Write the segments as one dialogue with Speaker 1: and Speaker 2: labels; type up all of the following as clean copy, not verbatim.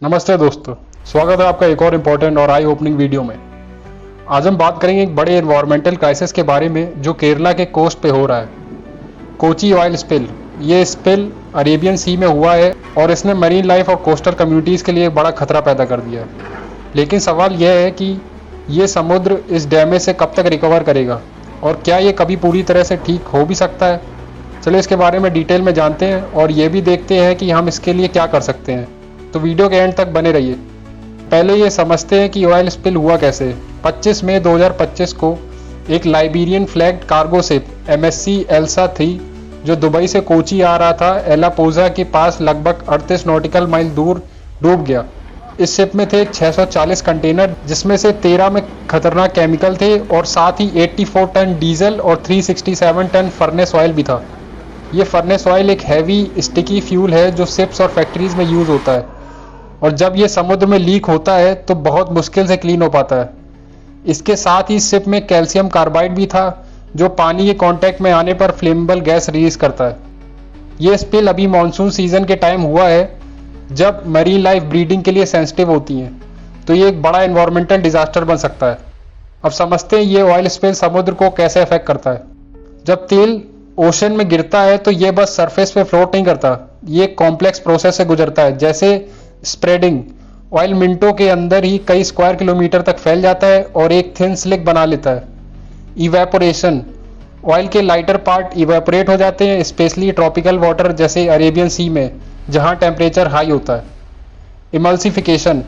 Speaker 1: नमस्ते दोस्तों, स्वागत है आपका एक और इम्पोर्टेंट और आई ओपनिंग वीडियो में। आज हम बात करेंगे एक बड़े एनवायरमेंटल क्राइसिस के बारे में जो केरला के कोस्ट पे हो रहा है, कोची ऑयल स्पिल। ये स्पिल अरेबियन सी में हुआ है और इसने मरीन लाइफ और कोस्टल कम्युनिटीज़ के लिए बड़ा खतरा पैदा कर दिया है। लेकिन सवाल यह है कि ये समुद्र इस डैमेज से कब तक रिकवर करेगा और क्या ये कभी पूरी तरह से ठीक हो भी सकता है। चलिए इसके बारे में डिटेल में जानते हैं और ये भी देखते हैं कि हम इसके लिए क्या कर सकते हैं। तो वीडियो के एंड तक बने रहिए। पहले ये समझते हैं कि ऑयल स्पिल हुआ कैसे। 25 मई 2025 को एक Liberian flagged cargo ship MSC Elsa 3 जो दुबई से कोची आ रहा था, एलापोजा के पास लगभग 38 नॉटिकल माइल दूर डूब गया। इस शिप में थे 640 कंटेनर, जिसमें से 13 में खतरनाक केमिकल थे और साथ ही 84 टन डीजल और 367 टन फर्नेस ऑयल भी था। ये फर्नेस ऑयल एक हैवी स्टिकी फ्यूल है जो शिप्स और फैक्ट्रीज में यूज होता है और जब ये समुद्र में लीक होता है तो बहुत मुश्किल से क्लीन हो पाता है। इसके साथ ही शिप में कैल्शियम कार्बाइड भी था जो पानी के कांटेक्ट में आने पर फ्लेमेबल गैस रिलीज करता है। ये स्पिल अभी मानसून सीजन के टाइम हुआ है जब मरीन लाइफ ब्रीडिंग के लिए सेंसिटिव होती हैं, तो ये एक बड़ा एनवायरमेंटल डिजास्टर बन सकता है। अब समझते हैं ये ऑयल स्पिल समुद्र को कैसे अफेक्ट करता है। जब तेल ओशन में गिरता है तो ये बस सरफेस पे फ्लोट नहीं करता, ये एक कॉम्प्लेक्स प्रोसेस से गुजरता है। जैसे स्प्रेडिंग, ऑयल मिनटों के अंदर ही कई स्क्वायर किलोमीटर तक फैल जाता है और एक थिन स्लिक बना लेता है। इवेपोरेशन, ऑयल के लाइटर पार्ट इवेपोरेट हो जाते हैं, स्पेशली ट्रॉपिकल वाटर जैसे अरेबियन सी में जहां टेम्परेचर हाई होता है। इमल्सिफिकेशन,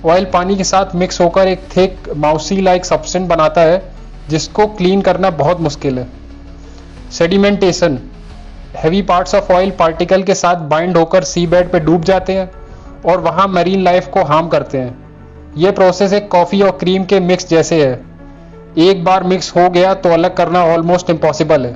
Speaker 1: ऑयल पानी के साथ मिक्स होकर एक थिक माउसी लाइक सब्सटेंस बनाता है जिसको क्लीन करना बहुत मुश्किल है। Sedimentation, heavy parts of oil particle के साथ बाइंड होकर सी बेड पे डूब जाते हैं और वहां मरीन लाइफ को हार्म करते हैं। यह प्रोसेस एक कॉफी और क्रीम के मिक्स जैसे है, एक बार मिक्स हो गया तो अलग करना ऑलमोस्ट इम्पॉसिबल है।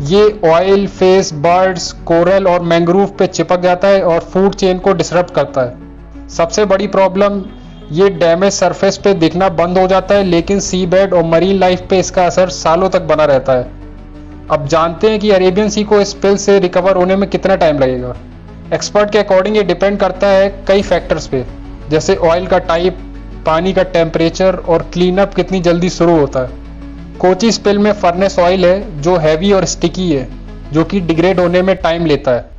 Speaker 1: ये ऑयल, फिश, बर्ड्स, कोरल और मैंग्रोव पे चिपक जाता है और फूड चेन को डिसरप्ट करता है। सबसे बड़ी प्रॉब्लम, ये डैमेज सरफेस पे दिखना बंद हो जाता है लेकिन सी बेड और मरीन लाइफ पे इसका असर सालों तक बना रहता है। अब जानते हैं कि अरेबियन सी को स्पिल से रिकवर होने में कितना टाइम लगेगा। एक्सपर्ट के अकॉर्डिंग ये डिपेंड करता है कई फैक्टर्स पे, जैसे ऑयल का टाइप, पानी का टेम्परेचर और क्लीन अप कितनी जल्दी शुरू होता है। कोची स्पिल में फर्नेस ऑयल है जो हैवी और स्टिकी है, जो कि डिग्रेड होने में टाइम लेता है।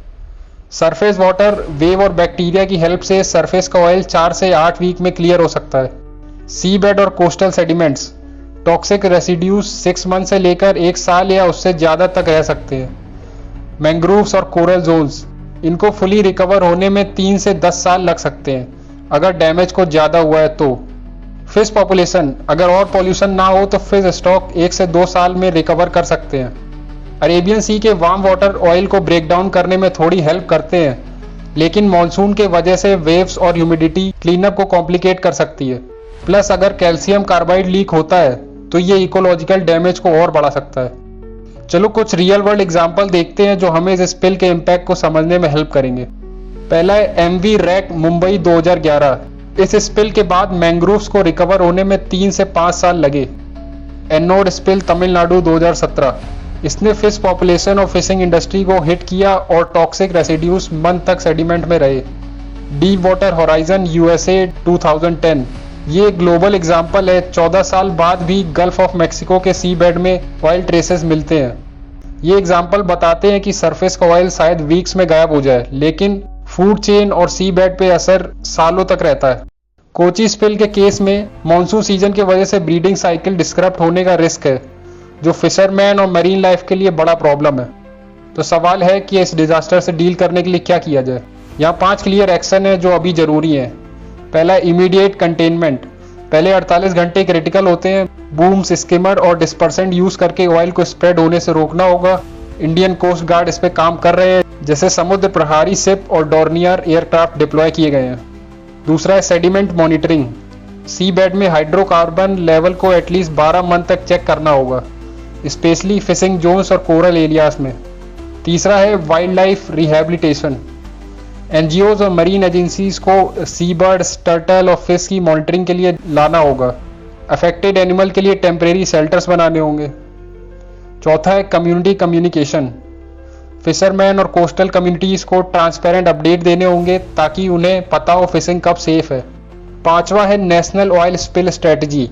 Speaker 1: सरफेस वाटर, वेव और बैक्टीरिया की हेल्प से सरफेस का ऑयल 4 से 8 वीक में क्लियर हो सकता है। सी बेड और coastal sediments, toxic residues 6 month से लेकर 1 साल या उससे ज़्यादा तक रह सकते हैं। मैंग्रोव्स और कोरल जोन्स, इनको फुली रिकवर होने में 3 से 10 साल लग सकते हैं अगर डैमेज को ज़्यादा हुआ है तो। फिश पॉपुलेशन, अगर और पॉल्यूशन ना हो तो फिश स्टॉक 1 से 2 साल में रिकवर कर सकते हैं। अरेबियन सी के वार्म वाटर ऑयल को ब्रेक डाउन करने में थोड़ी हेल्प करते हैं, लेकिन मानसून के वजह से वेव्स और ह्यूमिडिटी क्लीनअप को कॉम्प्लिकेट कर सकती है। प्लस अगर कैल्शियम कार्बाइड लीक होता है तो ये इकोलॉजिकल डैमेज को और बढ़ा सकता है। चलो कुछ रियल वर्ल्ड एग्जांपल देखते हैं जो हमें इस स्पिल के इम्पैक्ट को समझने में हेल्प करेंगे। पहला है MV रैक मुंबई 2011। इस स्पिल के बाद मैंग्रोव्स को रिकवर होने में 3 से 5 साल लगे। एनोड स्पिल तमिलनाडु 2017, इसने फिश पॉपुलेशन और फिशिंग इंडस्ट्री को हिट किया और टॉक्सिक रेसिड्यूज मंथ तक सेडिमेंट में रहे। डीप वाटर होराइजन USA 2010, ये ग्लोबल एग्जाम्पल है। 14 साल बाद भी गल्फ ऑफ मैक्सिको के सी बेड में ऑयल ट्रेसेस मिलते हैं। ये एग्जाम्पल बताते हैं कि सरफेस का ऑयल शायद वीक्स में गायब हो जाए, लेकिन फूड चेन और सी बेड पे असर सालों तक रहता है। कोची स्पिल के केस में मानसून सीजन की वजह से ब्रीडिंग साइकिल डिस्टर्ब होने का रिस्क है, जो फिशरमैन और मरीन लाइफ के लिए बड़ा प्रॉब्लम है। तो सवाल है कि इस डिजास्टर से डील करने के लिए क्या किया जाए। यहाँ 5 क्लियर एक्शन है जो अभी जरूरी हैं। पहला, इमीडिएट कंटेनमेंट। पहले 48 घंटे क्रिटिकल होते हैं। बूम्स, स्किमर और डिस्पर्सेंट यूज करके ऑयल को स्प्रेड होने से रोकना होगा। इंडियन कोस्ट गार्ड इस पे काम कर रहे हैं, जैसे समुद्र प्रहारी शिप और डॉर्नियर एयरक्राफ्ट डिप्लॉय किए गए हैं। दूसरा है सेडिमेंट मॉनिटरिंग। सी बेड में हाइड्रोकार्बन लेवल को एटलीस्ट 12 मंथ तक चेक करना होगा, स्पेशली फिशिंग जोन्स और कोरल एरियाज में। तीसरा है वाइल्ड लाइफ रिहेबिलिटेशन। NGOs और मरीन एजेंसीज को सी बर्ड्स, टर्टल और फिश की मॉनिटरिंग के लिए लाना होगा। अफेक्टेड एनिमल के लिए टेम्परेरी शेल्टर्स बनाने होंगे। चौथा है कम्युनिटी कम्युनिकेशन। फिशरमैन और कोस्टल कम्युनिटीज़ को ट्रांसपेरेंट अपडेट देने होंगे ताकि उन्हें पता हो फिशिंग कब सेफ है। पांचवा है national oil spill strategy.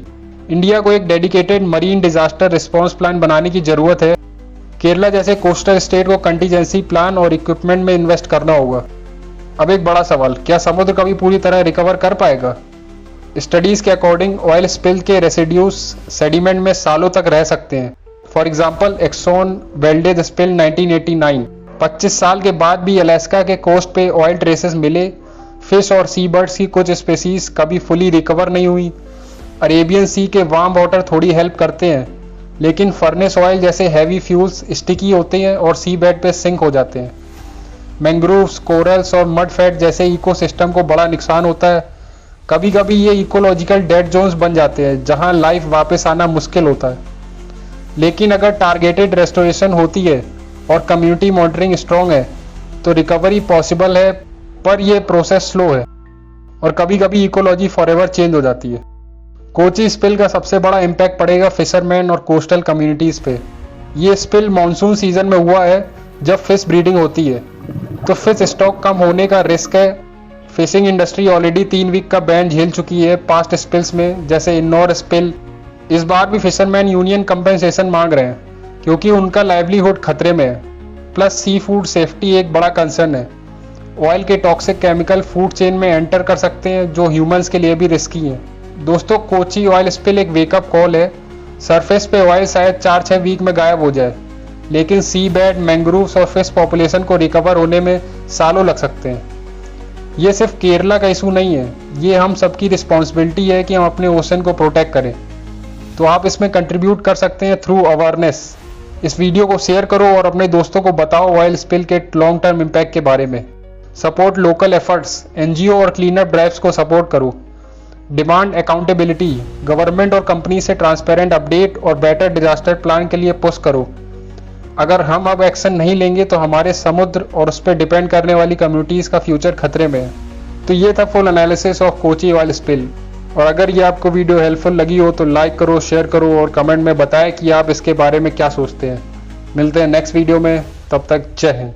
Speaker 1: India को एक dedicated marine disaster response plan बनाने की जरूरत है। केरला जैसे कोस्टल स्टेट को कंटीजेंसी प्लान और इक्विपमेंट में इन्वेस्ट करना होगा। अब एक बड़ा सवाल, क्या समुद्र कभी पूरी तरह रिकवर कर पाएगा? स्टडीज के अकॉर्डिंग ऑयल स्पिल के रेसिड्यूज सेडिमेंट में सालों तक रह सकते हैं। फॉर एग्जाम्पल एक्सॉन वेल्डेज स्पिल 1989, 25 साल के बाद भी अलास्का के कोस्ट पे ऑयल ट्रेसेस मिले। फिश और सी बर्ड्स की कुछ स्पेसीज कभी फुली रिकवर नहीं हुई। अरेबियन सी के वार्म वाटर थोड़ी हेल्प करते हैं, लेकिन फर्नेस ऑयल जैसे हैवी फ्यूल्स स्टिकी होते हैं और सी बेड पे सिंक हो जाते हैं। मैंग्रोव्स, कोरल्स और मड फैट जैसे इकोसिस्टम को बड़ा नुकसान होता है। कभी कभी ये इकोलॉजिकल डेड जोन्स बन जाते हैं जहां लाइफ वापस आना मुश्किल होता है। लेकिन अगर टारगेटेड रेस्टोरेशन होती है और कम्युनिटी मॉनिटरिंग स्ट्रॉन्ग है तो रिकवरी पॉसिबल है, पर यह प्रोसेस स्लो है और कभी कभी इकोलॉजी फॉरएवर चेंज हो जाती है। कोची स्पिल का सबसे बड़ा इम्पैक्ट पड़ेगा फिशरमैन और कोस्टल कम्युनिटीज़ पे। ये स्पिल मानसून सीजन में हुआ है जब फिश ब्रीडिंग होती है, तो फिश स्टॉक कम होने का रिस्क है। फिशिंग इंडस्ट्री ऑलरेडी 3 वीक का बैन झेल चुकी है पास्ट स्पिल्स में, जैसे इन्नौर स्पिल। इस बार भी फिशरमैन यूनियन कंपेंसेशन मांग रहे हैं क्योंकि उनका लाइवलीहुड खतरे में है। प्लस सी फूड सेफ्टी एक बड़ा कंसर्न है। ऑयल के टॉक्सिक केमिकल फूड चेन में एंटर कर सकते हैं जो ह्यूमंस के लिए भी रिस्की हैं। दोस्तों, कोची ऑयल स्पिल एक वेकअप कॉल है। सरफेस पे ऑयल शायद 4-6 वीक में गायब हो जाए, लेकिन सी बेड, मैंग्रोव्स और फिश पॉपुलेशन को रिकवर होने में सालों लग सकते हैं। ये सिर्फ केरला का इशू नहीं है, ये हम सबकी रिस्पॉन्सिबिलिटी है कि हम अपने ओशन को प्रोटेक्ट करें। तो आप इसमें कंट्रीब्यूट कर सकते हैं थ्रू अवेयरनेस। इस वीडियो को शेयर करो और अपने दोस्तों को बताओ ऑयल स्पिल के लॉन्ग टर्म इम्पैक्ट के बारे में। सपोर्ट लोकल एफर्ट्स, एनजीओ और क्लीनअप ड्राइव्स को सपोर्ट करो। डिमांड अकाउंटेबिलिटी, गवर्नमेंट और कंपनी से ट्रांसपेरेंट अपडेट और बेटर डिजास्टर प्लान के लिए पुश करो। अगर हम अब एक्शन नहीं लेंगे तो हमारे समुद्र और उस पर डिपेंड करने वाली कम्युनिटीज़ का फ्यूचर खतरे में है। तो ये था full analysis of Kochi oil spill. और अगर ये आपको वीडियो हेल्पफुल लगी हो तो लाइक करो, शेयर करो और कमेंट में बताएं कि आप इसके बारे में क्या सोचते हैं। मिलते हैं नेक्स्ट वीडियो में, तब तक जय हिंद।